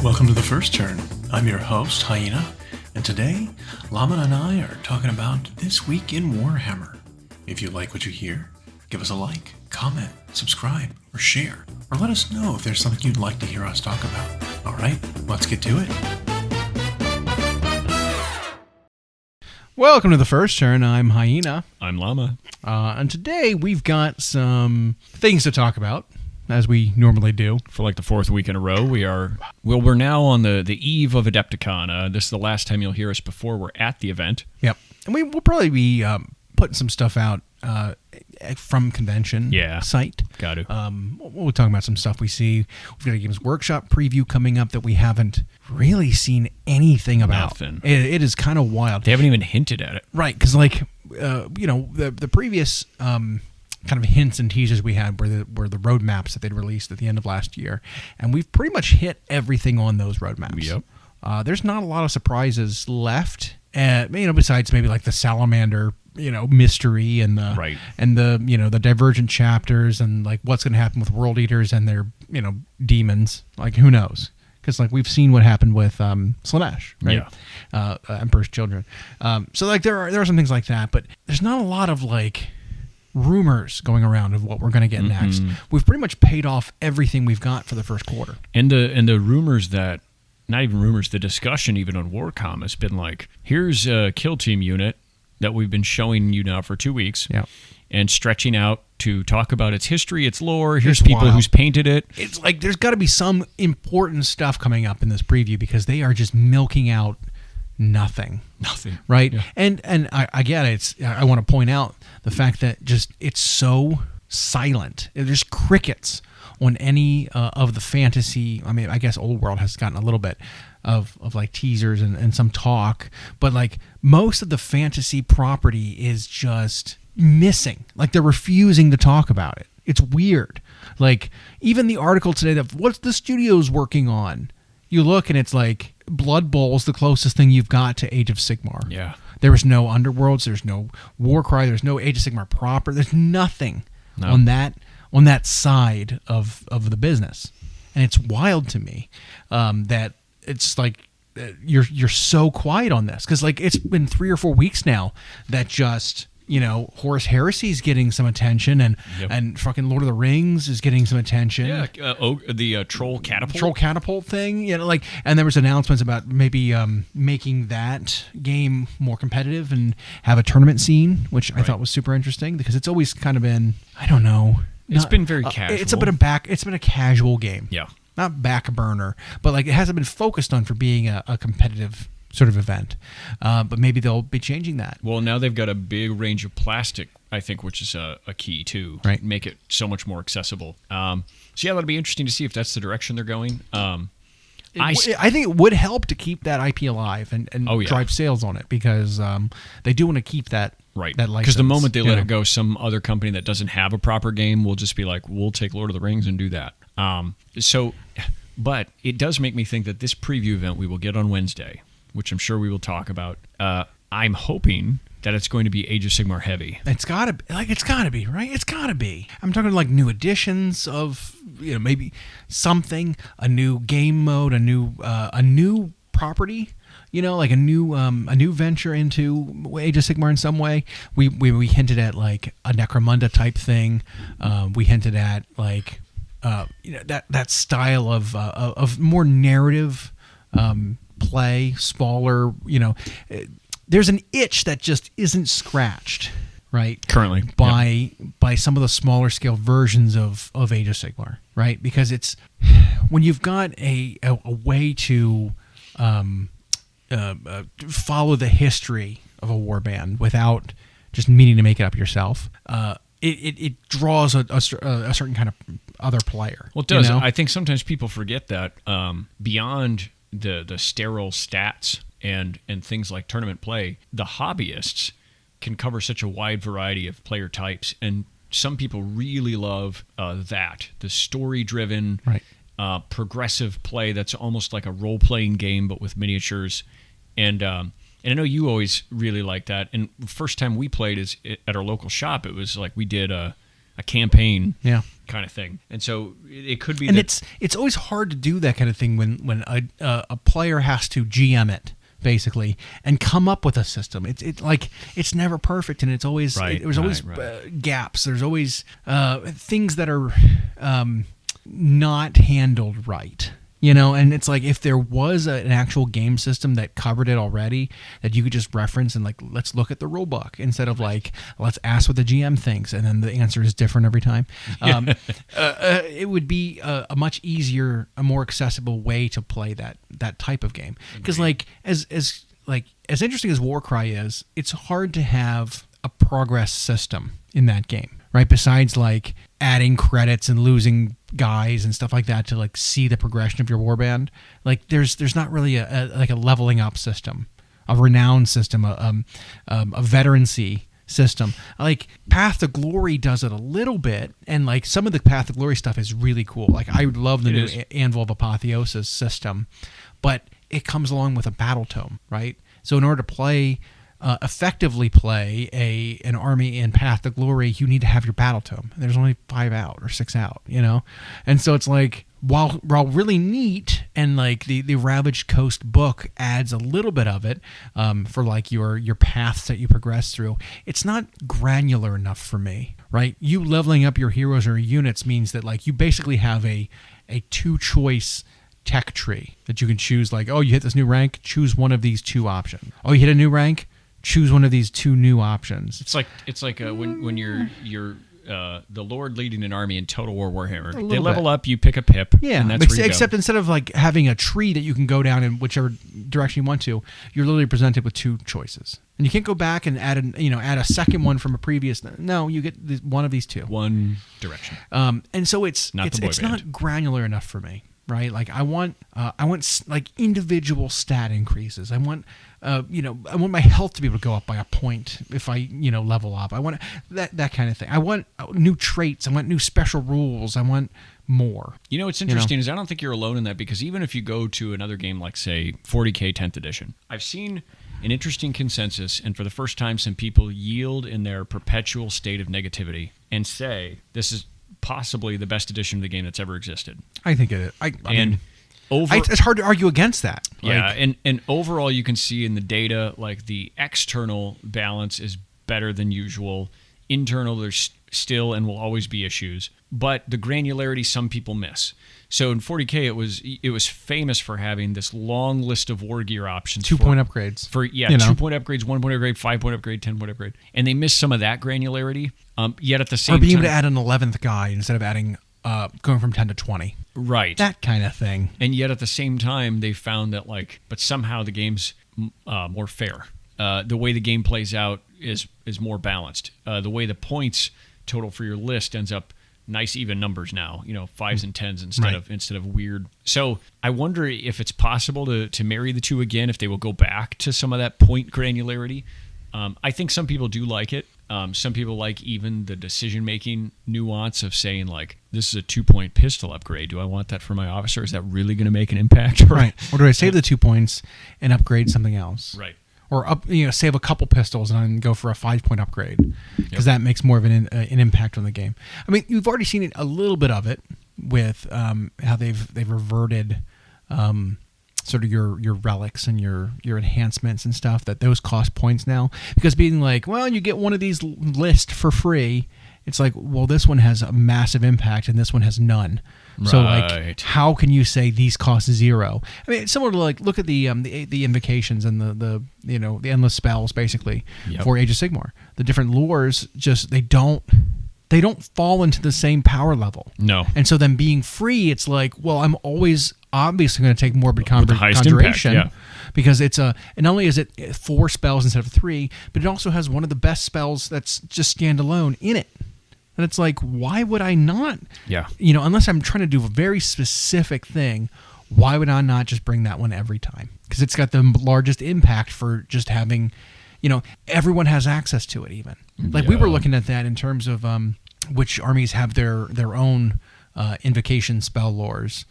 Welcome to The First Turn. I'm your host, Hyena, and today, Llama and I are talking about This Week in Warhammer. If you like what you hear, give us a like, comment, subscribe, or share, or let us know if there's something you'd like to hear us talk about. Alright, let's get to it. Welcome to The First Turn. I'm Hyena. I'm Llama. And today we've got some things to talk about, as we normally do. For like the fourth week in a row, we're now on the eve of Adepticon. This is the last time you'll hear us before we're at the event. Yep. And we'll probably be putting some stuff out from convention site. Got to. We'll talk about some stuff we see. We've got a Games Workshop preview coming up that we haven't really seen anything about. Nothing. It is kind of wild. They haven't even hinted at it. Right, because the previous kind of hints and teasers we had were the roadmaps that they'd released at the end of last year, and we've pretty much hit everything on those roadmaps. Yep. There's not a lot of surprises left, besides maybe like the salamander, mystery and the divergent chapters and like what's going to happen with world eaters and their demons. Like who knows? Because like we've seen what happened with Slaanesh, right? Yeah. Emperor's Children. So like there are some things like that, but there's not a lot of like rumors going around of what we're going to get next. We've pretty much paid off everything we've got for the first quarter. And the rumors that, not even rumors, the discussion even on Warcom has been like, here's a kill team unit that we've been showing you now for 2 weeks. Yeah. And stretching out to talk about its history, its lore. Here's It's people wild. who's painted it. It's like there's got to be some important stuff coming up in this preview because they are just milking out nothing, right? Yeah. And I get it. I want to point out the fact that just it's so silent. There's crickets on any of the fantasy. I mean, I guess Old World has gotten a little bit of like teasers and some talk, but like most of the fantasy property is just missing. Like they're refusing to talk about it. It's weird. Like even the article today that what's the studio's working on, you look and it's like Blood Bowl's the closest thing you've got to Age of Sigmar. Yeah. There was no Underworlds, there's no Warcry, there's no Age of Sigmar proper. There's nothing on that side of the business. And it's wild to me that it's like you're so quiet on this because like it's been 3 or 4 weeks now that just Horus Heresy's getting some attention, and fucking Lord of the Rings is getting some attention. Yeah, the Troll Catapult. Troll Catapult thing, and there was announcements about maybe making that game more competitive and have a tournament scene, which I thought was super interesting because it's always kind of been, I don't know. It's been very casual. It's been a casual game. Yeah. Not back burner, but like it hasn't been focused on for being a competitive sort of event, but maybe they'll be changing that. Well, now they've got a big range of plastic, I think, which is a key too. Right, make it so much more accessible. So yeah, that'll be interesting to see if that's the direction they're going. I think it would help to keep that IP alive and drive sales on it because they do want to keep that right. That license. Because the moment they let it go, some other company that doesn't have a proper game will just be like, "We'll take Lord of the Rings and do that." But it does make me think that this preview event we will get on Wednesday, which I'm sure we will talk about. I'm hoping that it's going to be Age of Sigmar heavy. It's gotta be, right? It's gotta be. I'm talking like new editions of, maybe something, a new game mode, a new property, like a new venture into Age of Sigmar in some way. We hinted at like a Necromunda type thing. We hinted at like, that style of more narrative, play, smaller, there's an itch that just isn't scratched, right? Currently. By some of the smaller scale versions of Age of Sigmar, right? Because it's when you've got a way to follow the history of a warband without just needing to make it up yourself, it draws a certain kind of other player. Well, it does. I think sometimes people forget that beyond the sterile stats and things like tournament play, the hobbyists can cover such a wide variety of player types, and some people really love the story-driven, progressive play that's almost like a role-playing game but with miniatures. And I know you always really like that. And the first time we played is at our local shop. It was like we did a campaign, kind kind of thing. And so it could be And that it's always hard to do that kind of thing when a player has to GM it, basically, and come up with a system. It's never perfect, and it's always there's always gaps. There's always things that are not handled right. And it's like if there was an actual game system that covered it already, that you could just reference and like, let's look at the rule book instead of like, let's ask what the GM thinks, and then the answer is different every time. It would be a much easier, a more accessible way to play that type of game. Because like as interesting as Warcry is, it's hard to have a progress system in that game, right? Besides like adding credits and losing guys and stuff like that to like see the progression of your warband. Like there's not really a leveling up system, a renown system, a veterancy system. Like Path to Glory does it a little bit, and like some of the Path to Glory stuff is really cool. Like I would love the new Anvil of Apotheosis system, but it comes along with a battle tome, right? So in order to effectively play an army in Path to Glory, you need to have your battle tome. There's only 5 out or 6 out, and so it's like while really neat, and like the Ravaged Coast book adds a little bit of it for like your paths that you progress through. It's not granular enough for me, right? You leveling up your heroes or units means that like you basically have a 2-choice tech tree that you can choose. Like, oh, you hit this new rank, choose one of these 2 options. Oh, you hit a new rank, choose one of these 2 new options. It's like when you're the Lord leading an army in Total War Warhammer. They level up, you pick a pip, and that's where you except go. Instead of like having a tree that you can go down in whichever direction you want to, you're literally presented with 2 choices, and you can't go back and add a second one from a previous. No, you get one of these 2. One direction. And so it's not granular enough for me. Right, like I want like individual stat increases. I want my health to be able to go up by a point if I level up. I want that kind of thing. I want new traits. I want new special rules. I want more. What's interesting is I don't think you're alone in that, because even if you go to another game like say 40K 10th edition, I've seen an interesting consensus, and for the first time, some people yield in their perpetual state of negativity and say this is possibly the best edition of the game that's ever existed. I think it is. It's hard to argue against that. Yeah, and overall you can see in the data, like the external balance is better than usual. Internal, there's still and will always be issues, but the granularity some people miss. So in 40K, it was famous for having this long list of war gear options. 2-point upgrades. 2-point upgrades, 1-point upgrade, 5-point upgrade, 10-point upgrade. And they missed some of that granularity. Yet at the same time... Or being able to add an 11th guy instead of adding going from 10 to 20. Right. That kind of thing. And yet at the same time, they found that but somehow the game's more fair. The way the game plays out is more balanced. The way the points total for your list ends up nice even numbers now, 5s and 10s instead of weird. So I wonder if it's possible to marry the 2 again, if they will go back to some of that point granularity. I think some people do like it. Some people like even the decision-making nuance of saying, like, this is a 2-point pistol upgrade. Do I want that for my officer? Is that really going to make an impact? Right. Or do I save the 2 points and upgrade something else? Right. Or save a couple pistols and then go for a 5-point upgrade, because that makes more of an impact on the game. I mean, you've already seen it, a little bit of it with how they've reverted sort of your relics and your enhancements and stuff, that those cost points now. Because being like, well, you get one of these list for free, it's like, well, this one has a massive impact and this one has none. Right. So like, how can you say these cost 0? I mean, it's similar to like, look at the invocations and the endless spells basically for Age of Sigmar. The different lures they don't fall into the same power level. No. And so then being free, it's like, well, I'm always obviously going to take Morbid Conjuration, impact, because it's and not only is it 4 spells instead of 3, but it also has one of the best spells that's just standalone in it. And it's like, why would I not? Yeah. Unless I'm trying to do a very specific thing, why would I not just bring that one every time? Because it's got the largest impact for just having, everyone has access to it even. Like we were looking at that in terms of which armies have their own invocation spell lores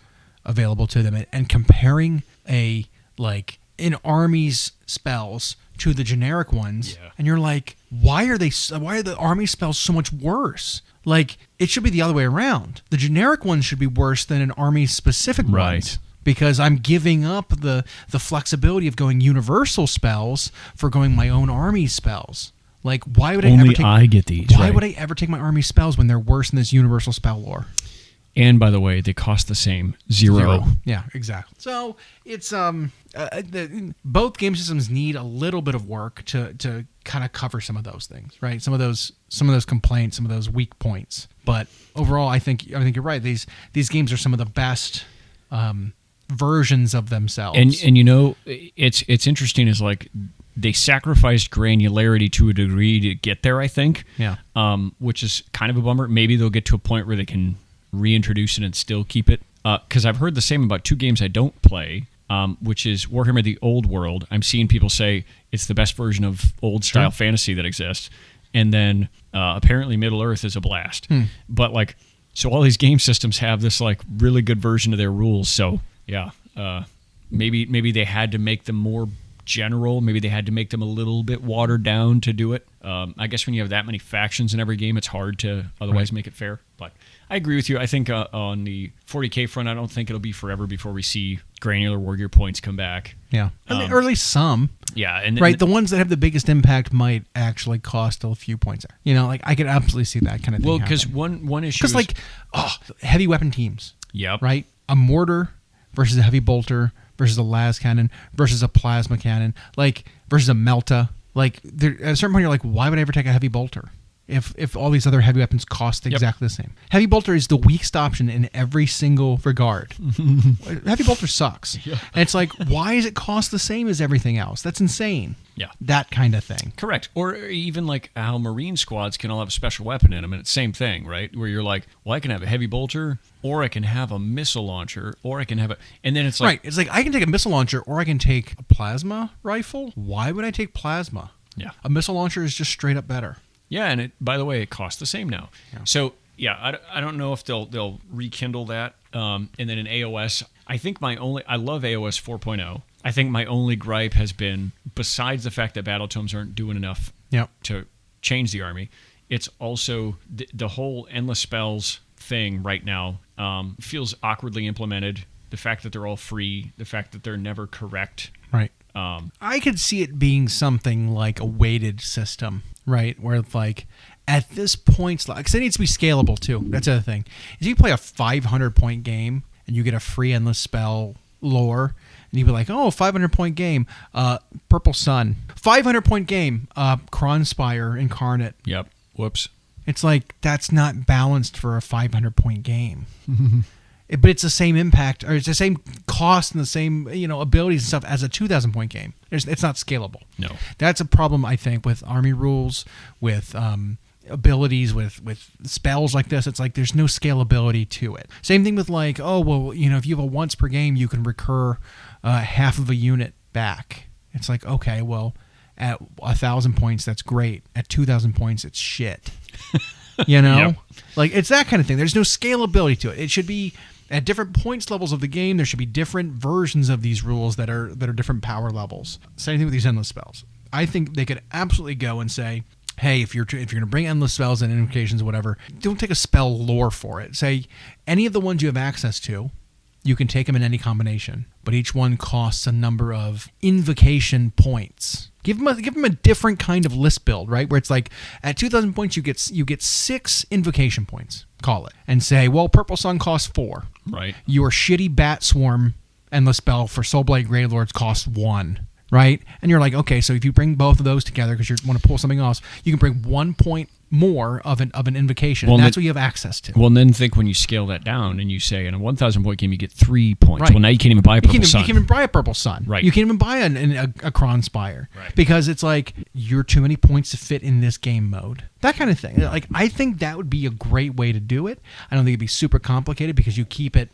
available to them, and comparing an army's spells to the generic ones, and you're like, why are the army spells so much worse? Like, it should be the other way around. The generic ones should be worse than an army-specific ones. Because I'm giving up the flexibility of going universal spells for going my own army spells. Like, why would I get these? Why would I ever take my army spells when they're worse than this universal spell lore? And by the way, they cost the same. Zero. Yeah, exactly. So it's both game systems need a little bit of work to kind of cover some of those things, right? Some of those complaints, some of those weak points. But overall, I think you're right. These games are some of the best versions of themselves. And you know, it's interesting is like they sacrificed granularity to a degree to get there, I think. Yeah. Which is kind of a bummer. Maybe they'll get to a point where they can reintroduce it and still keep it. Because I've heard the same about two games I don't play, which is Warhammer the Old World. I'm seeing people say it's the best version of old style fantasy that exists. And then apparently Middle Earth is a blast. But like, so all these game systems have this like really good version of their rules. So yeah, maybe they had to make them more general. Maybe they had to make them a little bit watered down to do it. I guess when you have that many factions in every game, it's hard to otherwise make it fair. But I agree with you. I think on the 40K front, I don't think it'll be forever before we see granular warrior points come back. Yeah, or at least some. Yeah, and the ones that have the biggest impact might actually cost a few points there. You know, like I could absolutely see that kind of thing. Well, because one issue is like heavy weapon teams. Yep. Right, a mortar versus a heavy bolter versus a las cannon versus a plasma cannon, like versus a melta. Like there, at a certain point, you're like, why would I ever take a heavy bolter? If all these other heavy weapons cost exactly the same. Heavy bolter is the weakest option in every single regard. Heavy bolter sucks. Yeah. And it's like, why does it cost the same as everything else? That's insane. Yeah. That kind of thing. Correct. Or even like how Marine squads can all have a special weapon in them, and it's the same thing, right? Where you're like, well, I can have a heavy bolter, or I can have a missile launcher, or I can have a... And then it's like... Right. It's like, I can take a missile launcher, or I can take a plasma rifle. Why would I take plasma? Yeah. A missile launcher is just straight up better. Yeah, and it, by the way, it costs the same now. Yeah. So, yeah, I don't know if they'll rekindle that. And then in AOS, I think I love AOS 4.0. I think my only gripe has been, besides the fact that battle tomes aren't doing enough to change the army, it's also the whole endless spells thing right now feels awkwardly implemented. The fact that they're all free, the fact that they're never correct. Right. I could see it being something like a weighted system, right? Where it's like, at this point, because it needs to be scalable too. That's the other thing. If you play a 500-point game and you get a free endless spell lore, and you'd be like, oh, 500-point game, Purple Sun. 500-point game, Kronspire Incarnate. Yep. Whoops. It's like, that's not balanced for a 500-point game. But it's the same impact, or it's the same cost and the same abilities and stuff as a 2,000-point game. It's not scalable. No, that's a problem I think with army rules, with abilities, with spells like this. It's like there's no scalability to it. Same thing with like, oh well, if you have a once per game, you can recur half of a unit back. It's like, okay, well, at 1,000 points that's great. At 2,000 points, it's shit. Yep. Like it's that kind of thing. There's no scalability to it. It should be at different points levels of the game. There should be different versions of these rules that are different power levels. Same thing with these endless spells. I think they could absolutely go and say, hey, if you're going to bring endless spells and invocations, whatever, don't take a spell lore for it. Say any of the ones you have access to, you can take them in any combination, but each one costs a number of invocation points. Give them a different kind of list build, right? Where it's like at 2,000 points you get 6 invocation points. Call it and say, well, Purple Sun costs 4. Right. Your shitty Bat Swarm endless spell for Soulblight Grave Lords costs 1. Right? And you're like, okay, so if you bring both of those together because you want to pull something else, you can bring 1 point more of an invocation. Well, and that's what you have access to. Well, and then think when you scale that down and you say in a 1,000-point game you get 3 points. Right. Well, now you can't even buy a Purple Sun. You can't even buy a Purple Sun. Right. You can't even buy a Kronspire. Right. Because it's like, you're too many points to fit in this game mode. That kind of thing. Like, I think that would be a great way to do it. I don't think it'd be super complicated because you keep it,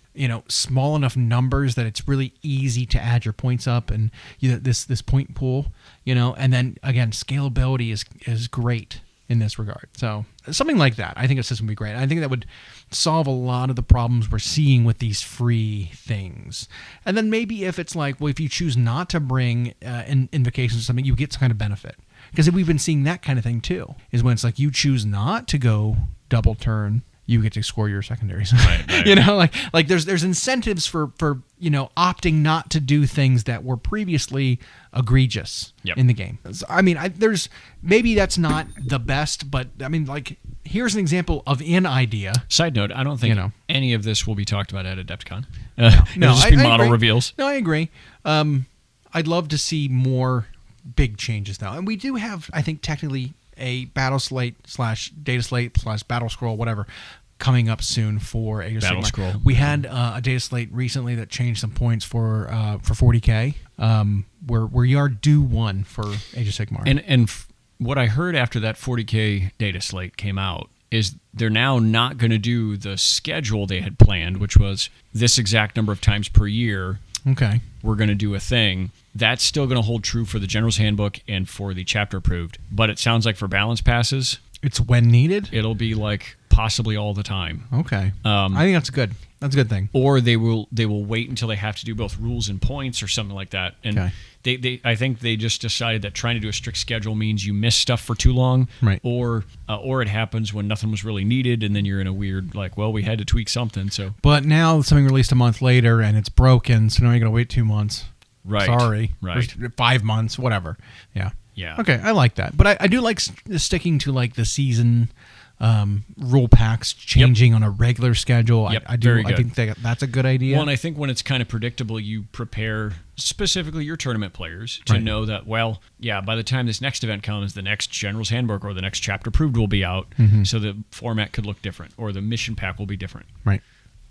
small enough numbers that it's really easy to add your points up and this point pool, and then again, scalability is great. in this regard. So something like that, I think a system would be great. I think that would solve a lot of the problems we're seeing with these free things. And then maybe if it's like, well, if you choose not to bring invocations or something, you get some kind of benefit. Because we've been seeing that kind of thing too, is when it's like you choose not to go double turn, you get to score your secondaries. Right. You know, like there's incentives for opting not to do things that were previously egregious in the game. I mean, there's maybe that's not the best, but I mean, like, here's an example of an idea. Side note: I don't think any of this will be talked about at Adepticon. No, it'll just be model reveals. No, I agree. I'd love to see more big changes though, and we do have, I think, technically a battle slate / data slate / battle scroll, whatever, coming up soon for Age of Battle Sigmar. Scroll. We had a data slate recently that changed some points for 40K. We are due one for Age of Sigmar. And what I heard after that 40K data slate came out is they're now not going to do the schedule they had planned, which was this exact number of times per year. Okay. We're going to do a thing. That's still going to hold true for the General's Handbook and for the chapter approved. But it sounds like for balance passes, it's when needed. it'll be like possibly all the time. Okay. I think that's good. That's a good thing. Or they will wait until they have to do both rules and points or something like that. And I think they just decided that trying to do a strict schedule means you miss stuff for too long. Right. Or it happens when nothing was really needed, and then you're in a weird, like, well, we had to tweak something. So. But now something released a month later and it's broken, so now you're going to wait 2 months. Right. Sorry. Right. Or 5 months, whatever. Yeah. Yeah. Okay, I like that. But I do like sticking to like the season rule packs changing on a regular schedule. Yep, I do. very I good. think that's a good idea. Well, and I think when it's kind of predictable, you prepare specifically your tournament players to know that, well, yeah, by the time this next event comes, the next General's Handbook or the next chapter approved will be out, so the format could look different, or the mission pack will be different. Right.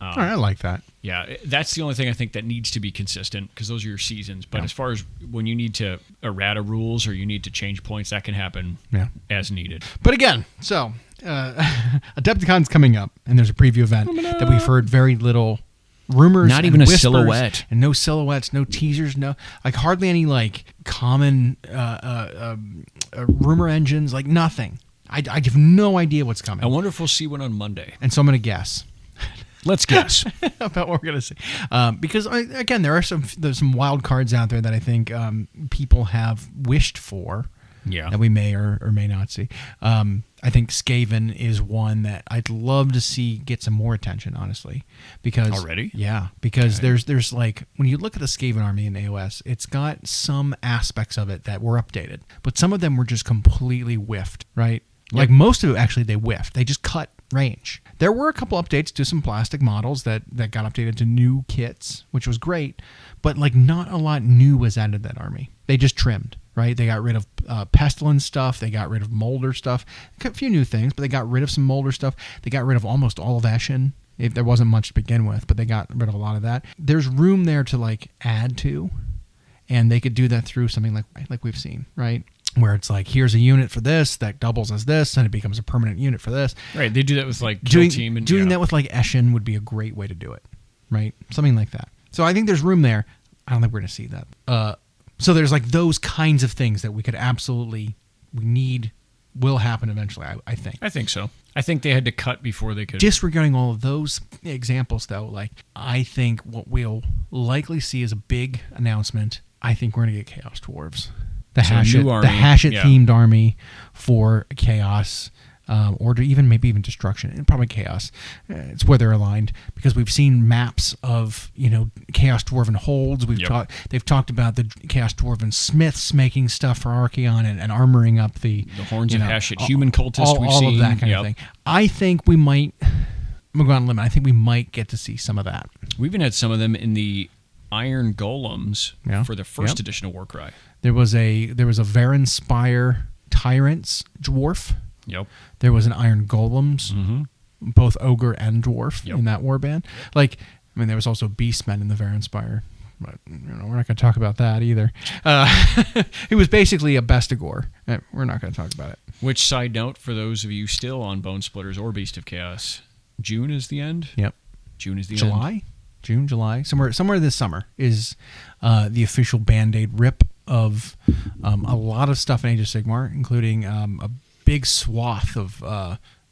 All right, I like that. Yeah, that's the only thing I think that needs to be consistent, because those are your seasons. But as far as when you need to errata rules or you need to change points, that can happen as needed. But again, so Adepticon's coming up, and there's a preview event that we've heard very little rumors, not even a whispers, silhouette, and no silhouettes, no teasers, no like hardly any like common rumor engines, like nothing. I have no idea what's coming. I wonder if we'll see one on Monday. And so I'm going to guess. Let's guess about what we're going to see. Because, again, there's some wild cards out there that I think people have wished for that we may or may not see. I think Skaven is one that I'd love to see get some more attention, honestly. Because already? Yeah, because there's like, when you look at the Skaven army in AOS, it's got some aspects of it that were updated. But some of them were just completely whiffed, right? Yep. Like most of it, actually, they whiffed. They just cut range. There were a couple updates to some plastic models that got updated to new kits, which was great, but like not a lot new was added to that army. They just trimmed, right? They got rid of pestilence stuff. They got rid of molder stuff. A few new things, but they got rid of some molder stuff. They got rid of almost all of Eshin. There wasn't much to begin with, but they got rid of a lot of that. There's room there to like add to, and they could do that through something like we've seen, right? Where it's like, here's a unit for this that doubles as this, and it becomes a permanent unit for this. Right, they do that with like Kill Team. And doing that with like Eshin would be a great way to do it, right? Something like that. So I think there's room there. I don't think we're going to see that. So there's like those kinds of things that we could will happen eventually, I think. I think so. I think they had to cut before they could. Disregarding all of those examples, though, like I think what we'll likely see is a big announcement. I think we're going to get Chaos Dwarves. The Hashit themed army for Chaos, or to maybe even Destruction, and probably Chaos. It's where they're aligned, because we've seen maps of Chaos Dwarven holds. They've talked about the Chaos Dwarven smiths making stuff for Archeon and armoring up the horns of Hashit human cultists. All of that kind of thing. I think we might. I'm gonna go on a limb. I think we might get to see some of that. We even had some of them in the Iron Golems for the first edition of Warcry. There was a Varen Spire Tyrants dwarf. Yep. There was an Iron Golems, both ogre and dwarf in that warband. Yep. There was also Beastmen in the Varen Spire, but we're not going to talk about that either. It was basically a Bestigor. We're not going to talk about it. Which, side note, for those of you still on Bone Splitters or Beast of Chaos, June is the end. Yep. June is the end. June, July, somewhere this summer is the official Band-Aid rip of a lot of stuff in Age of Sigmar, including big swath of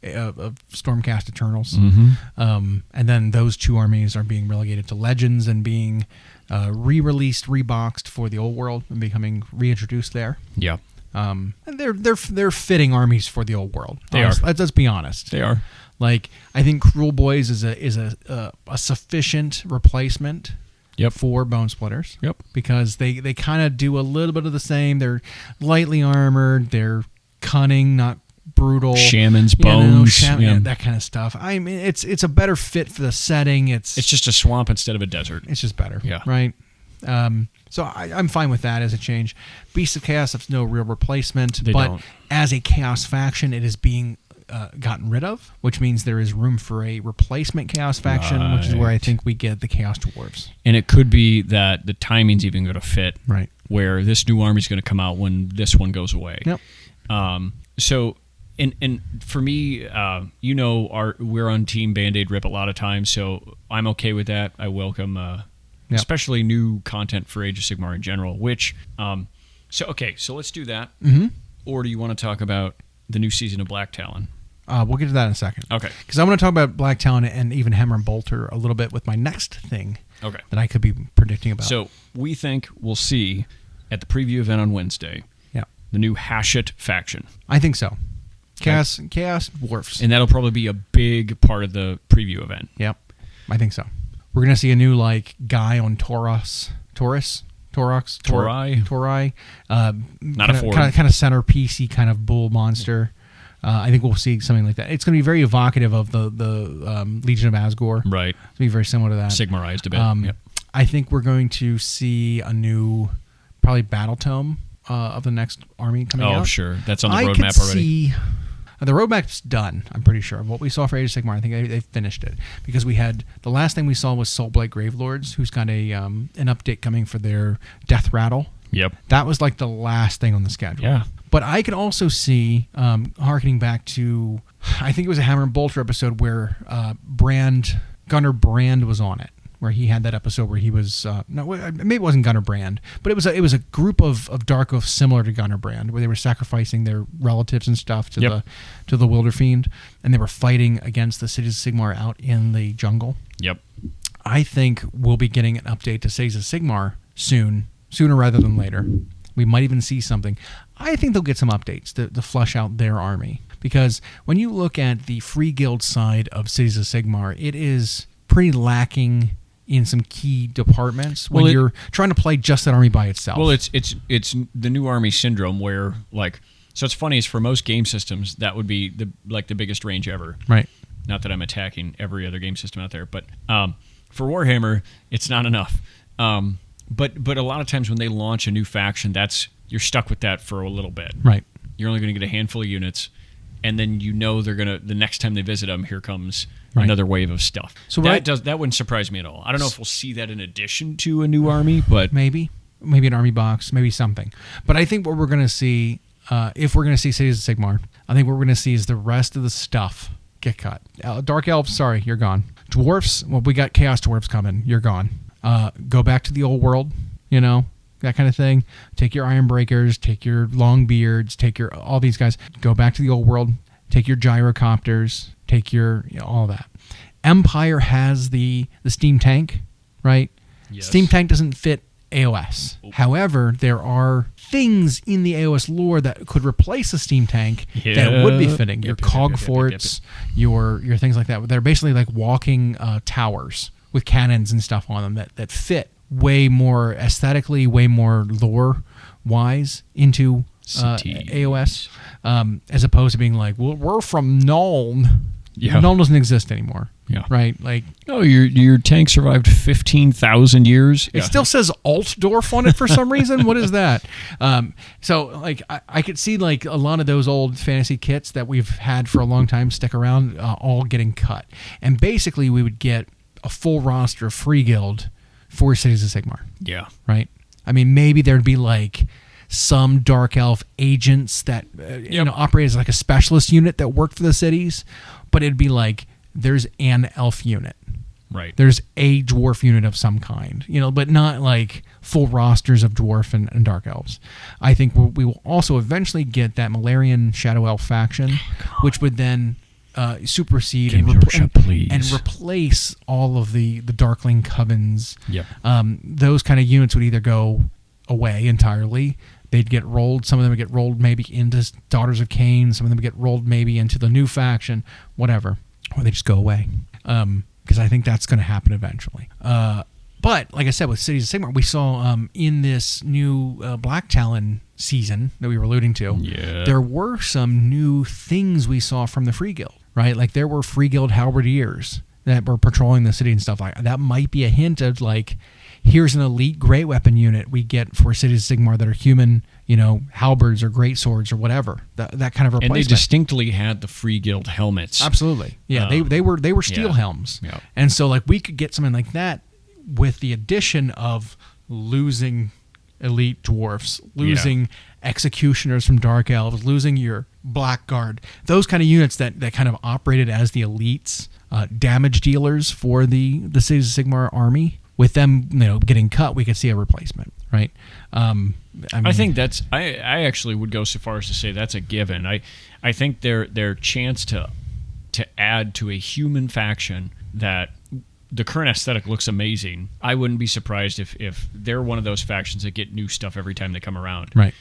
Stormcast Eternals. Mm-hmm. And then those 2 armies are being relegated to Legends and being re-released, reboxed for the old world and becoming reintroduced there. Yeah. And they're fitting armies for the old world. They are. Let's be honest. They are. Like, I think Cruel Boys is a sufficient replacement. Yep. For Bone Splitters. Yep. Because they kind of do a little bit of the same. They're lightly armored. They're cunning, not brutal. Shamans, bones, that kind of stuff. I mean, it's a better fit for the setting. It's just a swamp instead of a desert. It's just better. Yeah. Right. So I'm fine with that as a change. Beasts of Chaos have no real replacement, but as a Chaos faction, it is being gotten rid of, which means there is room for a replacement Chaos faction, which is where I think we get the Chaos Dwarves. And it could be that the timing's even going to fit, right? Where this new army's going to come out when this one goes away. Yep. So, and for me, we're on Team Band-Aid Rip a lot of times, so I'm okay with that. I welcome, especially new content for Age of Sigmar in general. Which, so let's do that. Mm-hmm. Or do you want to talk about the new season of Black Talon? We'll get to that in a second. Okay. Because I want to talk about Black Talon and even Hammer and Bolter a little bit with my next thing. Okay. That I could be predicting about. So we think we'll see at the preview event on Wednesday. Yeah. The new Hashut faction. I think so. Chaos Dwarfs. And that'll probably be a big part of the preview event. Yep. I think so. We're gonna see a new guy on Taurus. Torai. Not a Ford. Kind of centerpiecey kind of bull monster. I think we'll see something like that. It's going to be very evocative of the Legion of Asgore. Right. It's going to be very similar to that. Sigmarized a bit. Yep. I think we're going to see a new, probably battle tome of the next army coming out. Oh, sure. That's on the roadmap already. The roadmap's done, I'm pretty sure. What we saw for Age of Sigmar, I think they finished it. Because we had, the last thing we saw was Soulblight Gravelords, who's got an update coming for their Death Rattle. Yep. That was the last thing on the schedule. Yeah. But I could also see, harkening back to, I think it was a Hammer and Bolter episode where Gunnar Brand was on it. Where he had that episode where he was maybe it wasn't Gunnar Brand, but it was a group of Dark Oaths similar to Gunnar Brand, where they were sacrificing their relatives and stuff to the Wilder Fiend, and they were fighting against the Cities of Sigmar out in the jungle. Yep. I think we'll be getting an update to Cities of Sigmar sooner rather than later. We might even see something. I think they'll get some updates to flush out their army, because when you look at the Free Guild side of Cities of Sigmar, it is pretty lacking in some key departments when you're trying to play just that army by itself. Well, it's the new army syndrome where so it's funny is for most game systems that would be the biggest range ever. Right. Not that I'm attacking every other game system out there, but for Warhammer it's not enough. But a lot of times when they launch a new faction, you're stuck with that for a little bit. Right. You're only going to get a handful of units, and then they're gonna the next time they visit them, here comes another wave of stuff. So that wouldn't surprise me at all. I don't know if we'll see that in addition to a new army, but maybe an army box, maybe something. But I think what we're going to see, if we're going to see Cities of Sigmar, I think what we're going to see is the rest of the stuff get cut. Dark Elves, sorry, you're gone. Dwarfs, well, we got Chaos Dwarfs coming. You're gone. Go back to the old world, that kind of thing. Take your Iron Breakers, take your Longbeards, take your all these guys. Go back to the old world. Take your Gyrocopters. Take your all that. Empire has the steam tank, right? Yes. Steam tank doesn't fit AOS. However, there are things in the AOS lore that could replace a steam tank that would be fitting. Your cog forts, your things like that. They're basically like walking towers with cannons and stuff on them that fit way more aesthetically, way more lore-wise into AOS, as opposed to being like, well, we're from Nuln. Yeah. Nuln doesn't exist anymore. Yeah. Right? Your tank survived 15,000 years. It still says Altdorf on it for some reason. What is that? So I could see a lot of those old fantasy kits that we've had for a long time stick around, all getting cut. And basically we would get a full roster of Free Guild for Cities of Sigmar. Yeah. Right? I mean, maybe there'd be some Dark Elf agents that operate as a specialist unit that work for the cities, but it'd be there's an elf unit, Right. There's a dwarf unit of some kind, but not like full rosters of dwarf and dark elves. I think we will also eventually get that Malarian Shadow Elf faction, which would then supersede and replace all of the Darkling Covens. Yep. Those kind of units would either go away entirely. They'd get rolled. Some of them would get rolled maybe into Daughters of Cain. Some of them would get rolled maybe into the new faction, whatever. Or they just go away. Because I think that's going to happen eventually. But, like I said, with Cities of Sigmar, we saw in this new Black Talon season that we were alluding to, there were some new things we saw from the Free Guild, right? Like, there were Free Guild halberdiers that were patrolling the city and stuff like that. That might be a hint of, like, here's an elite great weapon unit we get for Cities of Sigmar that are human, halberds or great swords or whatever. That kind of replacement. And they distinctly had the Free Guild helmets. Absolutely. Yeah, they were steel helms. Yeah. And so like we could get something like that with the addition of losing elite dwarfs, losing executioners from Dark Elves, losing your Blackguard. Those kind of units that kind of operated as the elites, damage dealers for the Cities of Sigmar army. With them, getting cut, we could see a replacement, right? I think that's. I actually would go so far as to say that's a given. I think their chance to add to a human faction that the current aesthetic looks amazing. I wouldn't be surprised if they're one of those factions that get new stuff every time they come around, right?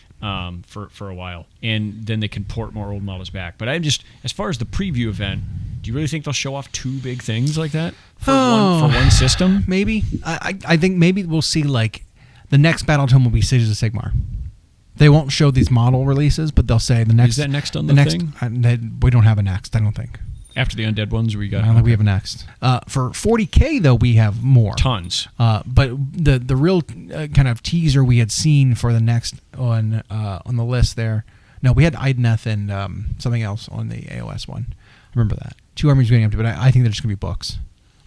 For a while, and then they can port more old models back. But I'm just, as far as the preview event, do you really think they'll show off two big things like that for one system? Maybe. I think maybe we'll see like the next battle tome will be Cities of Sigmar. They won't show these model releases, but they'll say the next. Is that next on the thing? We don't have a next. I don't think. After the undead ones, we got. I don't think we have a next. For 40K though, we have more. Tons. But the real kind of teaser we had seen for the next on the list there. No, we had Ideneth and something else on the AOS one. I remember that. 2 armies being empty, but I think they're just going to be books.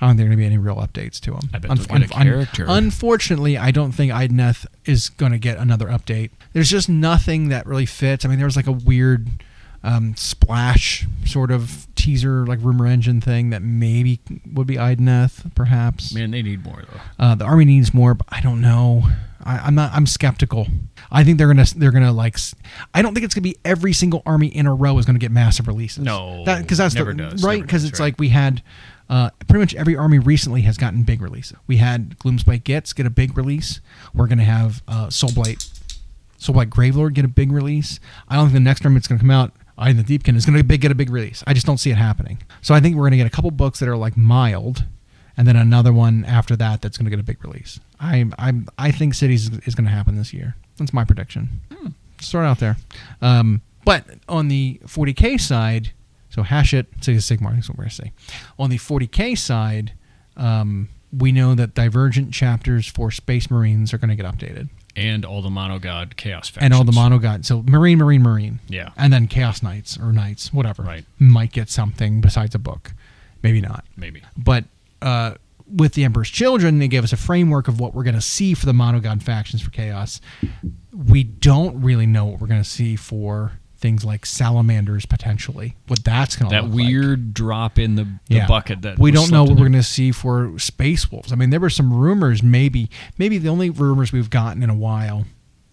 I don't think there are going to be any real updates to them. I bet they'll get a character. Unfortunately, I don't think Ideneth is going to get another update. There's just nothing that really fits. I mean, there was like a weird splash sort of teaser, like rumor engine thing that maybe would be Ideneth, perhaps. Man, they need more though. The army needs more, but I don't know. I'm skeptical. I think they're gonna like. I don't think it's gonna be every single army in a row is gonna get massive releases. No, because that's never the does, right. Because it's like we had pretty much every army recently has gotten big releases. We had Gloomspite Gets get a big release. We're gonna have Soulblight Gravelord get a big release. I don't think the next army that's gonna come out, the Deepkin, is gonna get a big release. I just don't see it happening. So I think we're gonna get a couple books that are like mild. And then another one after that that's going to get a big release. I think Cities is going to happen this year. That's my prediction. Start out there. But on the 40K side, so Hashit, Cities of Sigmar, that's what we're going to say. On the 40K side, we know that Divergent chapters for Space Marines are going to get updated. And all the Monogod Chaos factions. And all the Monogod. So Marine. Yeah. And then Chaos Knights or Knights, whatever. Right. Might get something besides a book. Maybe not. Maybe. But with the Emperor's Children, they gave us a framework of what we're going to see for the Monogod factions for Chaos. We don't really know what we're going to see for things like Salamanders, potentially. What that's going to look like. That weird drop in the bucket. That we don't know what we're going to see for Space Wolves. I mean, there were some rumors, maybe the only rumors we've gotten in a while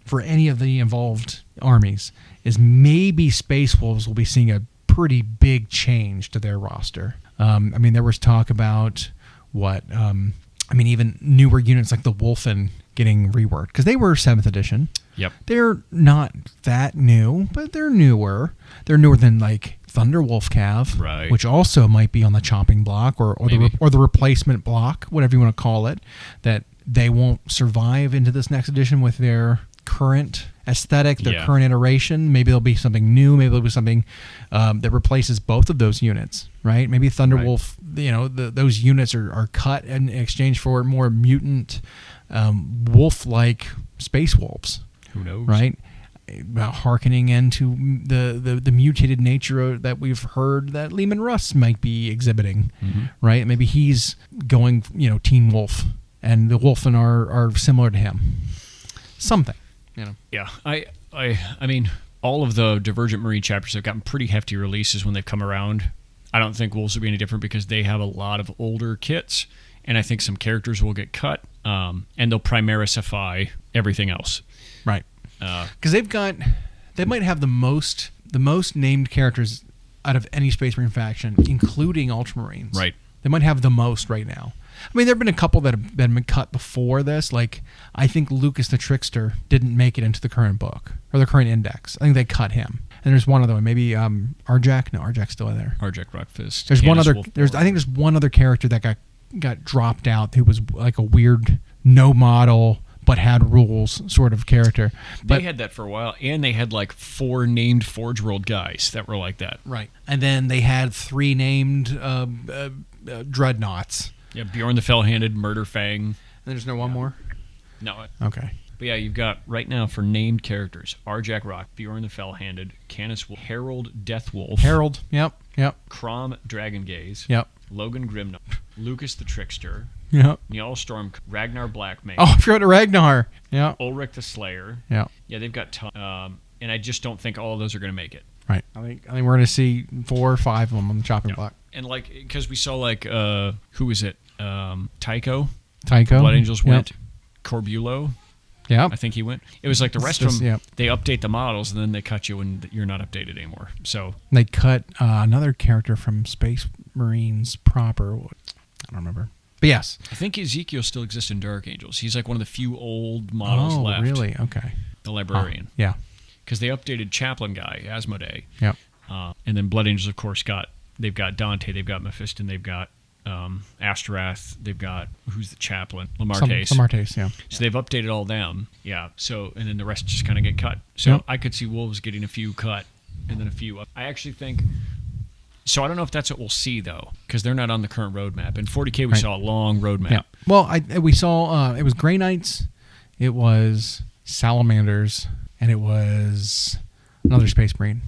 for any of the involved armies is maybe Space Wolves will be seeing a pretty big change to their roster. I mean, there was talk about even newer units like the Wolfen getting reworked because they were 7th edition. Yep. They're not that new, but they're newer. They're newer than like Thunderwolf Cav, right, which also might be on the chopping block or the replacement block, whatever you want to call it, that they won't survive into this next edition with their current aesthetic, their current iteration. Maybe there'll be something new. Maybe there'll be something that replaces both of those units, right? Maybe Thunderwolf, those units are cut in exchange for more mutant, wolf-like space wolves. Who knows? Right? Hearkening into the mutated nature that we've heard that Lehman Russ might be exhibiting, right? Maybe he's going, teen wolf, and the Wolfen are similar to him. Something. Yeah, I mean, all of the Divergent Marine chapters have gotten pretty hefty releases when they've come around. I don't think Wolves will be any different because they have a lot of older kits, and I think some characters will get cut, and they'll Primarisify everything else. Right. Because they might have the most named characters out of any Space Marine faction, including Ultramarines. Right. They might have the most right now. I mean, there have been a couple that have been cut before this. Like, I think Lucas the Trickster didn't make it into the current book or the current index. I think they cut him. And there's one other one, maybe Arjak. No, Arjak's still there. Arjak Rockfist. There's one other. Wolfborn. I think there's one other character that got dropped out who was like a weird no model but had rules sort of character. They had that for a while, and they had like 4 named Forge World guys that were like that. Right. And then they had 3 named dreadnoughts. Yeah, Bjorn the Fell-Handed, Murder Fang. And there's no one more? No. Okay. But yeah, you've got right now for named characters: Arjak Rock, Bjorn the Fell-Handed, Canis Wolf, Harold Deathwolf, Harold. Yep. Crom Dragon Gaze, Yep. Logan Grimnock, Lucas the Trickster, Yep. Njal Ragnar Blackmane, Oh, I forgot Ragnar. Yeah. Ulrich the Slayer. Yeah. Yeah, they've got and I just don't think all of those are going to make it. Right. I think we're going to see 4 or 5 of them on the chopping block. And like, because we saw like, who is it? Tycho. Tycho. Blood Angels went. Corbulo. Yeah. I think he went. It was like the rest of them, they update the models and then they cut you when you're not updated anymore. So they cut another character from Space Marines proper. I don't remember. But yes. I think Ezekiel still exists in Dark Angels. He's like one of the few old models left. Oh, really? Okay. The librarian. Yeah. Because they updated Chaplain guy, Asmodee. Yep. And then Blood Angels, of course, they've got Dante, they've got Mephiston, they've got Astorath, they've got, who's the chaplain? Lamartes. Lamartes, yeah. So they've updated all them. Yeah. So, and then the rest just kind of get cut. So I could see Wolves getting a few cut and then a few up. I actually think, so I don't know if that's what we'll see though, because they're not on the current roadmap. In 40K, we saw a long roadmap. Yeah. Well, we saw, it was Grey Knights, it was Salamanders, and it was another Space Marine.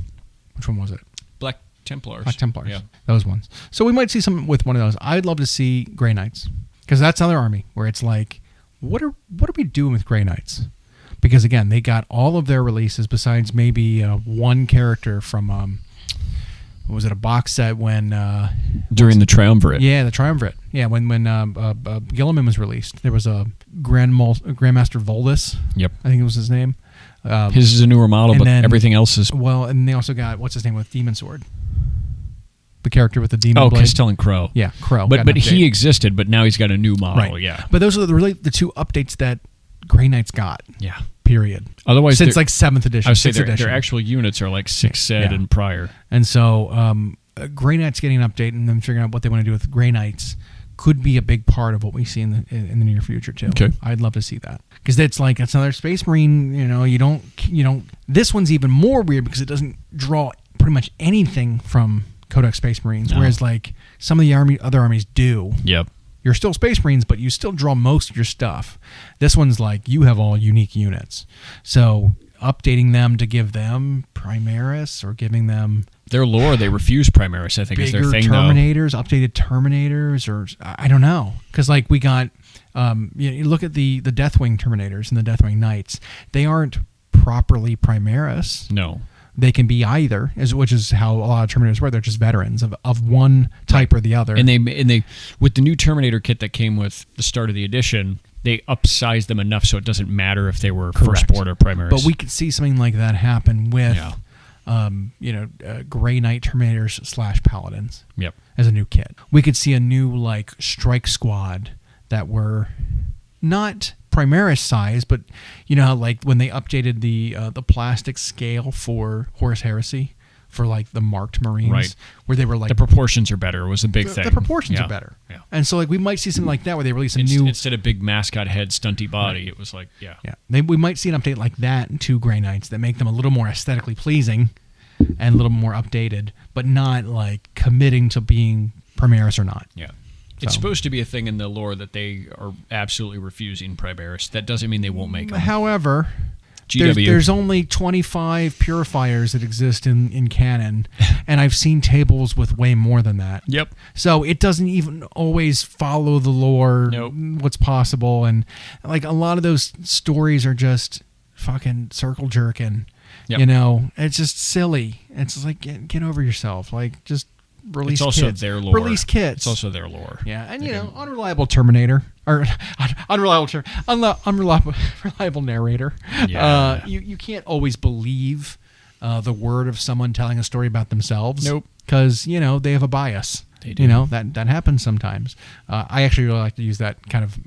Which one was it? Black Templars. Black Templars. Yeah. Those ones. So we might see something with one of those. I'd love to see Grey Knights. Because that's another army where it's like, what are we doing with Grey Knights? Because again, they got all of their releases besides maybe one character from what was it, a box set when during the Triumvirate. Yeah, the Triumvirate. Yeah, when Gilliman was released, there was a Grandmaster Voldus. Yep. I think it was his name. His is a newer model, but then, everything else is... Well, and they also got, what's his name with Demon Sword? The character with the Demon Blade. Oh, Castellan Crow. Yeah, Crow. But he existed, but now he's got a new model, right. Yeah. But those are really the 2 updates that Grey Knights got. Yeah. Period. Otherwise, since like 7th edition. I would say their actual units are like 6th ed and prior. And so Grey Knights getting an update and then figuring out what they want to do with Grey Knights could be a big part of what we see in the near future too. Okay. I'd love to see that because it's another Space Marine. You don't. This one's even more weird because it doesn't draw pretty much anything from Codex Space Marines, whereas like some of the other armies do. Yep. You're still Space Marines, but you still draw most of your stuff. This one's like you have all unique units, so updating them to give them Primaris or giving them their lore, they refuse Primaris, I think, is their thing, Terminators, updated Terminators, or I don't know. Because, like, we got, you look at the Deathwing Terminators and the Deathwing Knights. They aren't properly Primaris. No. They can be either, which is how a lot of Terminators work. They're just veterans of one type or the other. And they with the new Terminator kit that came with the start of the edition, they upsized them enough so it doesn't matter if they were Firstborn or Primaris. But we could see something like that happen with... Yeah. Grey Knight Terminators / Paladins. Yep. As a new kit, we could see a new like strike squad that were not Primaris size, but you know how like when they updated the plastic scale for Horus Heresy for like the marked Marines, right? Where they were like the proportions are better was a big thing. The proportions are better, yeah. And so like we might see something like that where they release a new instead of big mascot head stunty body, right. It was like we might see an update like that to Grey Knights that make them a little more aesthetically pleasing and a little more updated, but not like committing to being Primaris or not. Yeah. It's supposed to be a thing in the lore that they are absolutely refusing Primaris. That doesn't mean they won't make them. However, there's only 25 purifiers that exist in canon, and I've seen tables with way more than that. Yep. So it doesn't even always follow the lore, what's possible, and like a lot of those stories are just fucking circle jerking. Yep. You know, it's just silly. It's just like get over yourself. Like just release. It's also kits. their lore. Release kits. It's also their lore. Yeah, and unreliable Terminator or unreliable narrator. Yeah. You can't always believe the word of someone telling a story about themselves. Nope. Because they have a bias. They do. That happens sometimes. I actually really like to use that kind of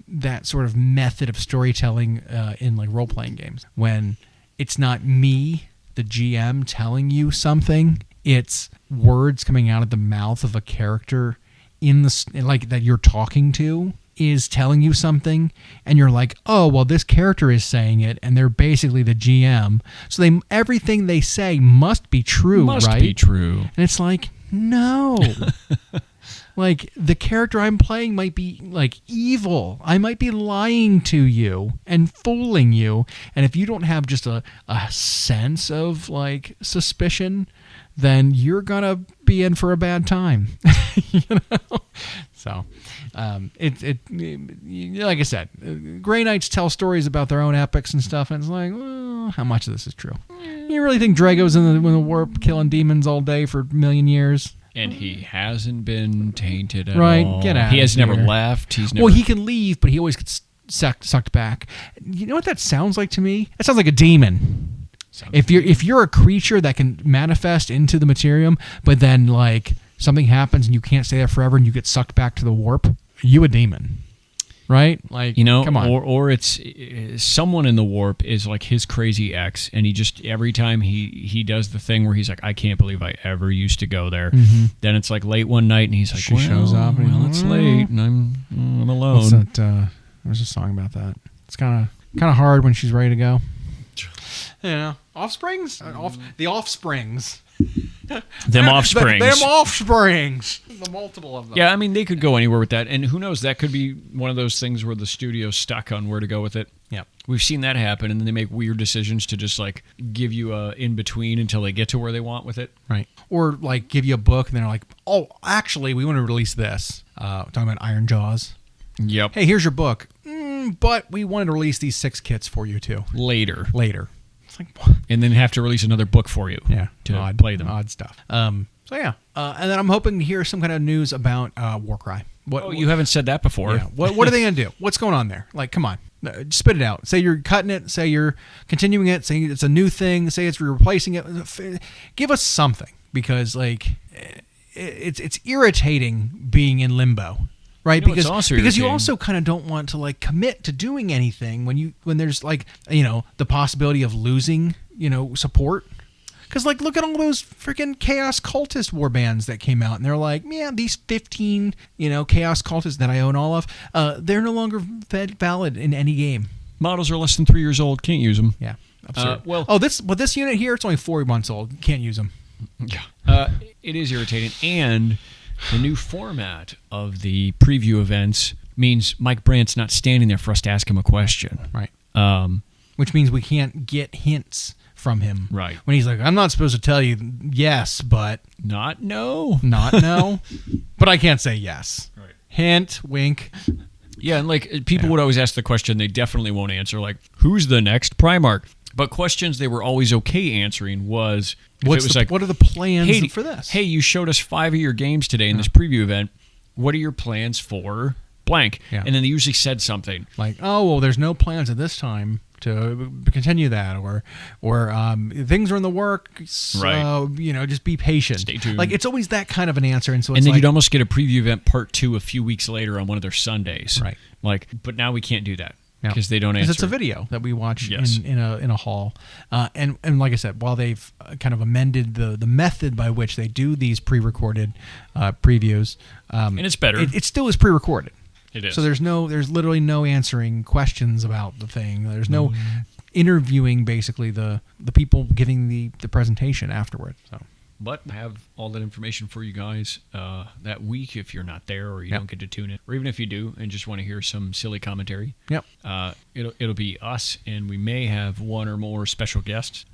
that sort of method of storytelling in like role playing games when it's not me, the GM, telling you something. It's words coming out of the mouth of a character like that you're talking to is telling you something, and you're like, oh, well, this character is saying it, and they're basically the GM, so everything they say must be true, right? Must be true. And it's like, no. Like, the character I'm playing might be, like, evil. I might be lying to you and fooling you. And if you don't have just a sense of, like, suspicion, then you're going to be in for a bad time. So, like I said, Grey Knights tell stories about their own epics and stuff, and it's like, well, how much of this is true? You really think Drago's in the warp killing demons all day for a million years? And he hasn't been tainted at right, all. get out. He has here. never left. He's never. Well, he can leave, but he always gets sucked back. You know what that sounds like to me? That sounds like a demon. If you're a creature that can manifest into the materium, but then like something happens and you can't stay there forever and you get sucked back to the warp, you a demon. Right? Like, come on. Or it's someone in the warp is like his crazy ex, and he just, every time he does the thing where he's like, I can't believe I ever used to go there. Mm-hmm. Then it's like late one night, and he's like, she shows up. Well, it's late, and I'm alone. What's that? There's a song about that. It's kind of hard when she's ready to go. Offsprings? The offsprings. Them offsprings. Them offsprings. The multiple of them. Yeah, I mean, they could go anywhere with that. And who knows, that could be one of those things where the studio's stuck on where to go with it. Yeah. We've seen that happen, and then they make weird decisions to just, like, give you a in-between until they get to where they want with it. Right. Or, like, give you a book, and they're like, oh, actually, we want to release this. Talking about Iron Jaws. Yep. Hey, here's your book. But we wanted to release these 6 kits for you, too. Later. It's like, what? And then have to release another book for you. Yeah. To play them. Odd stuff. So, yeah. And then I'm hoping to hear some kind of news about Warcry. You haven't said that before. Yeah. What are they going to do? What's going on there? Like, come on. Spit it out. Say you're cutting it. Say you're continuing it. Say it's a new thing. Say it's replacing it. Give us something. Because, like, it's irritating being in limbo. Right, because you also kind of don't want to like commit to doing anything when there's like the possibility of losing support. Because like look at all those freaking Chaos Cultist war bands that came out, and they're like, man, these 15 Chaos Cultists that I own all of, they're no longer valid in any game. Models are less than 3 years old, can't use them. Yeah, absurd. This unit here, it's only 4 months old, can't use them. Yeah, it is irritating, and the new format of the preview events means Mike Brandt's not standing there for us to ask him a question. Right. Which means we can't get hints from him. Right. When he's like, I'm not supposed to tell you yes, but... Not no. Not no. But I can't say yes. Right. Hint, wink. Yeah, and like people would always ask the question they definitely won't answer, like, who's the next Primarch? But questions they were always okay answering was... what are the plans for this? Hey, you showed us 5 of your games today in this preview event. What are your plans for blank? Yeah. And then they usually said something. Like, oh, well, there's no plans at this time to continue that. Or things are in the works. Right. Just be patient. Stay tuned. Like, it's always that kind of an answer. And then you'd almost get a preview event part 2 a few weeks later on one of their Sundays. Right. Like, but now we can't do that. Because they don't answer. Because it's a video that we watch Yes. in a hall, and like I said, while they've kind of amended the method by which they do these pre-recorded previews, and it's better. It still is pre-recorded. It is. So there's literally no answering questions about the thing. There's no interviewing basically the people giving the presentation afterward. So. But have all that information for you guys that week if you're not there or you don't get to tune in. Or even if you do and just want to hear some silly commentary. Yep. It'll be us, and we may have one or more special guests.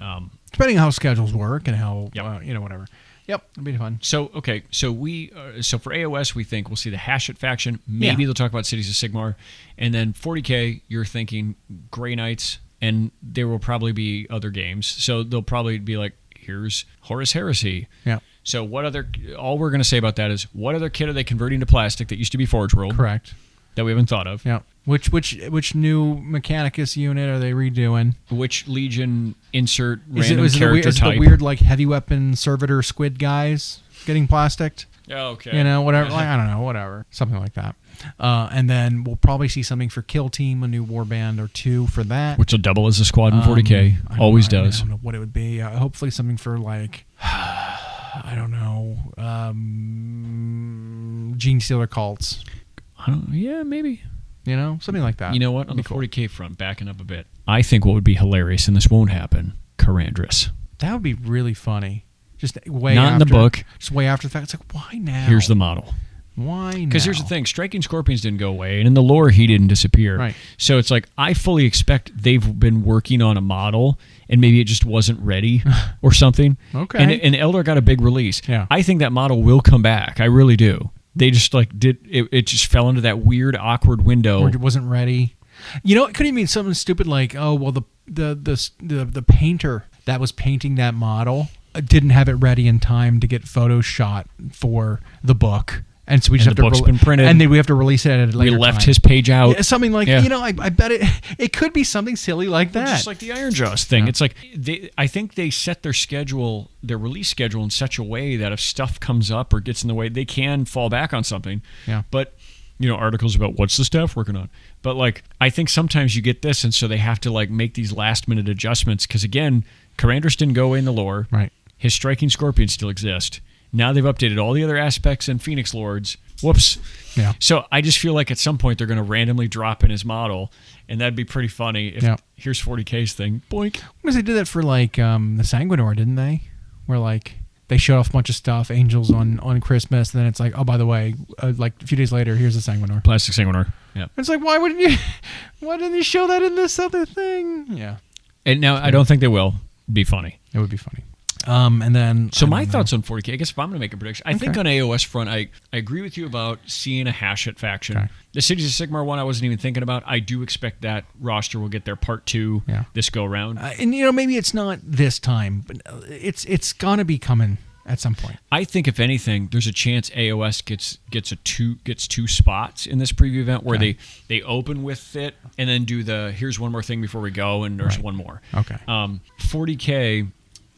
Depending on how schedules work and how, Yep. whatever. Yep, it'll be fun. So for AOS, we think we'll see the Hashit faction. Maybe they'll talk about Cities of Sigmar. And then 40K, you're thinking Grey Knights, and there will probably be other games. So they'll probably be like, here's Horus Heresy. Yeah. So all we're going to say about that is, what other kit are they converting to plastic that used to be Forge World? Correct. That we haven't thought of? Yeah. Which new Mechanicus unit are they redoing? Which Legion insert Is random character is type? the weird like heavy weapon servitor squid guys getting plasticked? Oh, okay. You know, whatever. Like, I don't know, whatever. Something like that. And then we'll probably see something for Kill Team, a new warband or two for that. Which will double as a squad in 40K. Always does. I don't know what it would be. Hopefully something for like, I don't know, Gene Stealer cults. Yeah, maybe. You know, something like that. You know what? On the 40K front, backing up a bit, I think what would be hilarious, and this won't happen, Karandras. That would be really funny. Just way Not after, in the book. Just way after the fact. It's like, why now? Here's the model. Why now? Because here's the thing. Striking Scorpions didn't go away, and in the lore, he didn't disappear. Right. So it's like, I fully expect they've been working on a model, and maybe it just wasn't ready or something. Okay. And Elder got a big release. Yeah. I think that model will come back. I really do. They just like it just fell into that weird, awkward window. Or it wasn't ready. You know, it could even mean something stupid like, oh, well, the painter that was painting that model didn't have it ready in time to get photos shot for the book. And so we just have the to book's been printed. and then we have to release it at a later We left time. his page out. Yeah, something like, you know, I bet it could be something silly like that. Just like the Iron Jaws thing. Yeah. It's like I think they set their release schedule in such a way that if stuff comes up or gets in the way, they can fall back on something. Yeah. But, you know, articles about what's the staff working on. But, like, I think sometimes you get this, and so they have to, like, make these last-minute adjustments. Because, again, Karandras didn't go away in the lore. Right. His Striking Scorpions still exist. Now they've updated all the other aspects in Phoenix Lords. Whoops. Yeah. So I just feel like at some point they're going to randomly drop in his model, and that'd be pretty funny if here's 40K's thing. Boink. Because they did that for like the Sanguinor, didn't they? Where like they showed off a bunch of stuff, angels on Christmas, and then it's like, oh, by the way, like a few days later, here's the Sanguinor. Plastic Sanguinor. Yeah. It's like, why didn't you show that in this other thing? Yeah. And now I don't think they will. Be funny. It would be funny. And then so my thoughts on 40K, I guess if I'm going to make a prediction, I think on AOS front, I agree with you about seeing a Hashit faction. Okay. The Cities of Sigmar one I wasn't even thinking about. I do expect that roster will get their part 2 this go around. And you know, maybe it's not this time, but it's going to be coming at some point. I think if anything, there's a chance AOS gets two spots in this preview event where they open with it and then do the here's one more thing before we go, and there's one more. Okay. 40K.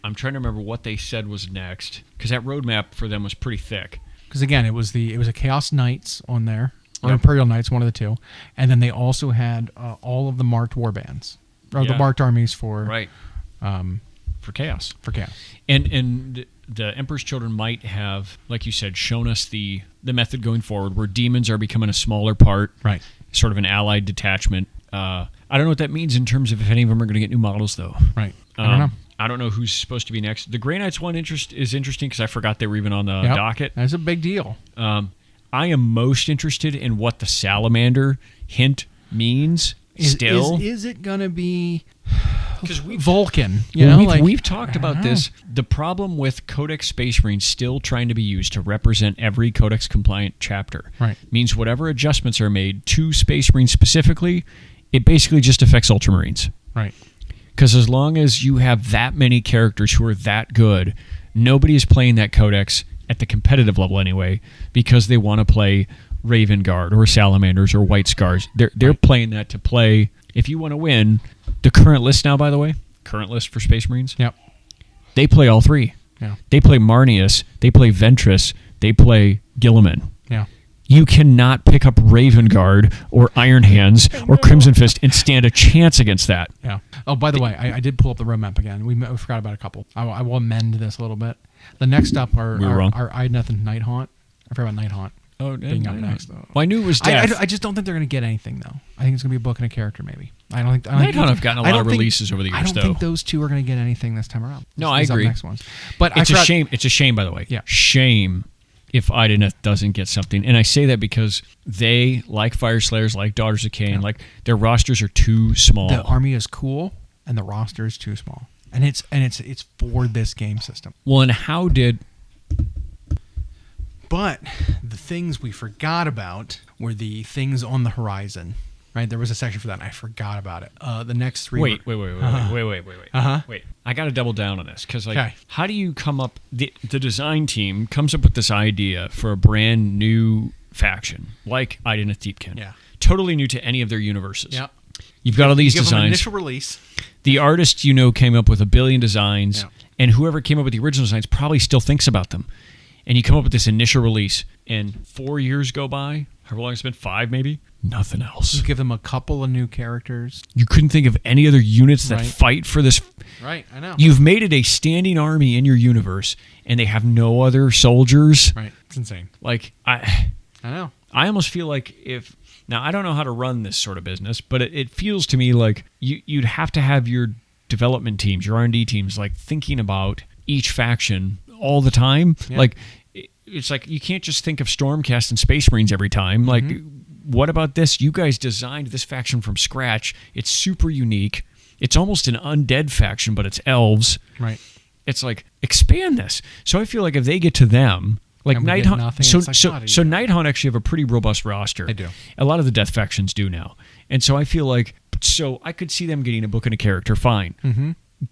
I'm trying to remember what they said was next, because that roadmap for them was pretty thick. Because again, it was a Chaos Knights on there, or Imperial Knights, one of the two, and then they also had all of the marked warbands, or the marked armies for for Chaos. For Chaos, and the Emperor's Children might have, like you said, shown us the method going forward, where demons are becoming a smaller part, right? Sort of an allied detachment. I don't know what that means in terms of if any of them are going to get new models, though. Right. I don't know. I don't know who's supposed to be next. The Grey Knights one is interesting because I forgot they were even on the docket. That's a big deal. I am most interested in what the Salamander hint means. Is it going to be Vulcan? We've talked about this. The problem with Codex Space Marines still trying to be used to represent every Codex compliant chapter means whatever adjustments are made to Space Marines specifically, it basically just affects Ultramarines. Right. Because as long as you have that many characters who are that good, nobody is playing that Codex at the competitive level anyway, because they want to play Raven Guard or Salamanders or White Scars. They're playing that to play. If you want to win, the current list now, by the way, current list for Space Marines, they play all three. Yeah. They play Marnius, they play Ventress, they play Gilliman. Yeah. You cannot pick up Raven Guard or Iron Hands or Crimson Fist and stand a chance against that. Yeah. Oh, by the way, I did pull up the roadmap again. We forgot about a couple. I will amend this a little bit. The next up are Idneth and Night Haunt. I forgot about Night Haunt. Oh, being up next. Well, I knew it was death. I just don't think they're going to get anything, though. I think it's going to be a book and a character, maybe. Night Haunt have gotten a lot of releases over the years, though. I don't think those two are going to get anything this time around. No, I agree. Next ones. But it's a shame. It's a shame, by the way. Yeah. Shame if Idoneth doesn't get something. And I say that because they, like Fire Slayers, like Daughters of Cain, like their rosters are too small. The army is cool, and the roster is too small. And it's for this game system. Well, and how did... But the things we forgot about were the things on the horizon. Right, there was a section for that, and I forgot about it. The next three. Wait. Uh-huh. Wait. I got to double down on this because, like, Okay. how do you come up? The design team comes up with this idea for a brand new faction, like Adepticon. Yeah. Totally new to any of their universes. Yep. You've got all these Give them an designs. initial release. The artist, came up with a billion designs, Yeah. and whoever came up with the original designs probably still thinks about them. And you come up with this initial release, and 4 years go by, however long it's been, 5 maybe, nothing else. You give them a couple of new characters. You couldn't think of any other units that Right. fight for this. Right, I know. You've made it a standing army in your universe, and they have no other soldiers. Right, it's insane. Like, I know. I almost feel like if... Now, I don't know how to run this sort of business, but it feels to me like you'd have to have your development teams, your R&D teams, like thinking about each faction all the time. Yeah. Like, it's like you can't just think of Stormcast and Space Marines every time. Like, what about this? You guys designed this faction from scratch. It's super unique. It's almost an undead faction, but it's elves. Right. It's like, expand this. So I feel like if they get to them... Like And we get Nighthawk, nothing, so it's like, so God, so yeah. Nighthawk actually have a pretty robust roster. They do. A lot of the death factions do now, and so I feel like I could see them getting a book and a character. Fine,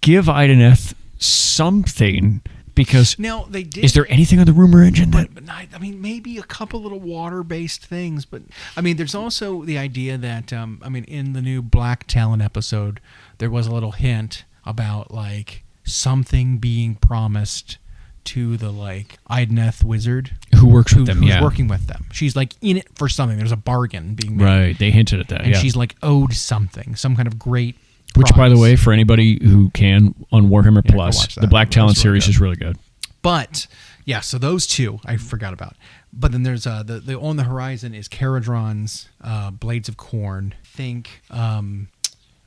give Ideneth something because Now they did. is there anything on the rumor engine that But I mean, maybe a couple little water-based things, but I mean, there's also the idea that in the new Black Talon episode, there was a little hint about like something being promised to the like Ideneth wizard who works with them? who's Yeah, working with them. She's like in it for something. There's a bargain being made, right. They hinted at that. and Yeah. she's like owed something, some kind of great. Which, by the prize. way, for anybody who can on Warhammer Yeah, go Plus, watch the that. Black That Talon was really series good. is really good. But yeah, so those two I forgot about. But then there's the on the horizon is Caradron's Blades of Corn. Think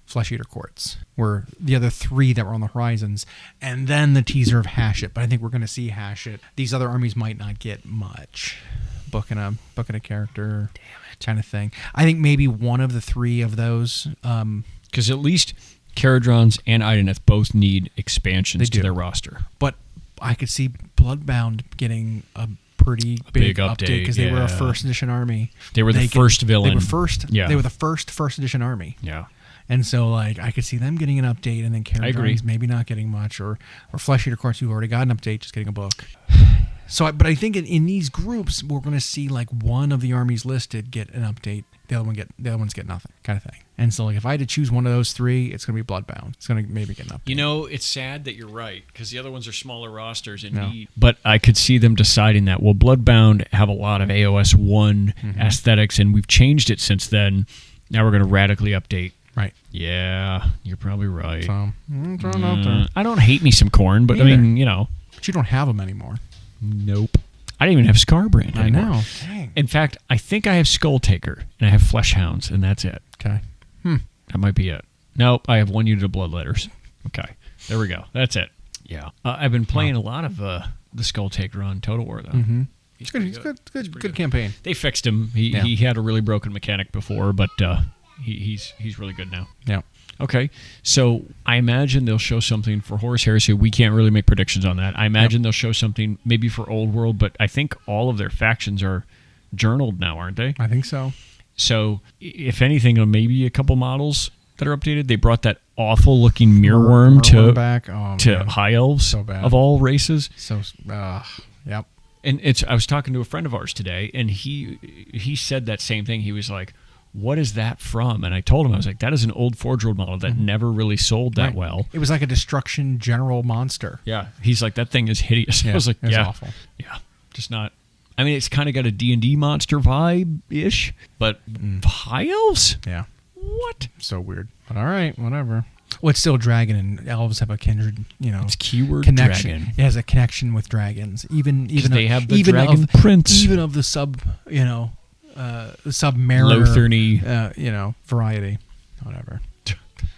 Flesh Eater Courts were the other three that were on the horizons, and then the teaser of Hashit. But I think we're going to see Hashit. These other armies might not get much. Booking a character, kind of thing. I think maybe one of the three of those. Because at least Caradrons and Ideneth both need expansions They to do. their roster. But I could see Bloodbound getting a pretty big update because they were a yeah. first edition army. They were the first villain. They were first. Yeah. They were the first edition army. Yeah. And so, like, I could see them getting an update, and then I agree. Caradron's maybe not getting much, or Flesh Eater Courts who've already got an update, just getting a book. So, but I think in these groups, we're going to see like one of the armies listed get an update, the other ones get nothing, kind of thing. And so, like, if I had to choose one of those three, it's going to be Bloodbound. It's going to maybe get an update. It's sad that you're right because the other ones are smaller rosters and No. need. But I could see them deciding that. Well, Bloodbound have a lot of AOS 1 aesthetics, and we've changed it since then. Now we're going to radically update. Right. Yeah, you're probably right. So, throwing it out there. I don't hate me some corn, but Me I mean, But you don't have them anymore. nope. I didn't even have Scarbrand anymore. I know. Dang. In fact, I think I have Skulltaker and I have Fleshhounds, and that's it. Okay. That might be it. Nope, I have one unit of Bloodletters. Okay, there we go. That's it. Yeah, I've been playing a lot of the Skulltaker on Total War though. Mm-hmm. He's It's pretty good. Good campaign. They fixed him. He had a really broken mechanic before, but he's really good now. Yeah. Okay, so I imagine they'll show something for Horus Heresy. We can't really make predictions on that. I imagine they'll show something maybe for Old World, but I think all of their factions are journaled now, aren't they? I think so. So if anything, maybe a couple models that are updated. They brought that awful looking Mearworm Mearworm back. Oh, to man. High Elves So bad. of all races. So, yep. And I was talking to a friend of ours today, and he said that same thing. He was like, "What is that from?" And I told him, I was like, "That is an old Forge World model that never really sold that Right. well." It was like a destruction general monster. Yeah, he's like, "That thing is hideous." Yeah, I was like, it was "Yeah, awful. yeah, just not." I mean, it's kind of got a D&D monster vibe ish, but High Elves, Yeah. what? So weird. But all right, whatever. Well, it's still dragon, and elves have a kindred, It's keyword connection. dragon. It has a connection with dragons. Even they have the even dragon of, prince. Even of the submariner, Low-thorny. variety. Whatever.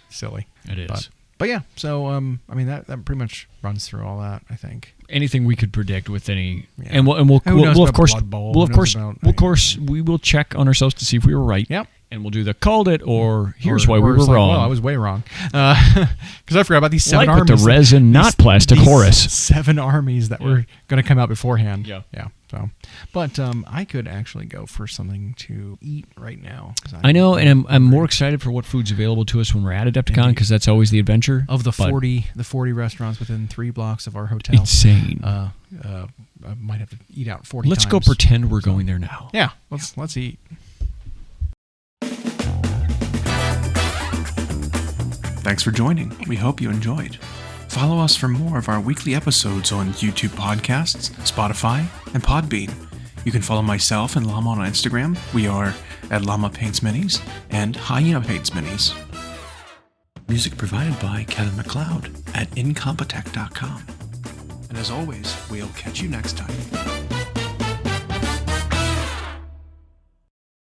Silly. It is. But yeah, so I mean that pretty much runs through all that, I think. Anything we could predict with any, Yeah. and we'll Who knows of about course, Blood Bowl? we'll of Who knows course, about- we will check on ourselves to see if we were right. Yep. And we'll do the called it, or here's why we it's were like, wrong. Well, I was way wrong. Because I forgot about these 7 like armies. with the resin, not plastic Horus. 7 armies that were going to come out beforehand. Yeah. Yeah. So, but I could actually go for something to eat right now. I know, and I'm more excited for what food's available to us when we're at Adepticon, because that's always the adventure. Of the 40 restaurants within 3 blocks of our hotel. Insane. I might have to eat out 40 Let's times. go pretend we're going there now. Yeah, let's eat. Thanks for joining. We hope you enjoyed. Follow us for more of our weekly episodes on YouTube podcasts, Spotify, and Podbean. You can follow myself and Llama on Instagram. We are at Llama Paints Minis and Hyena Paints Minis. Music provided by Kevin MacLeod at incompetech.com. And as always, we'll catch you next time.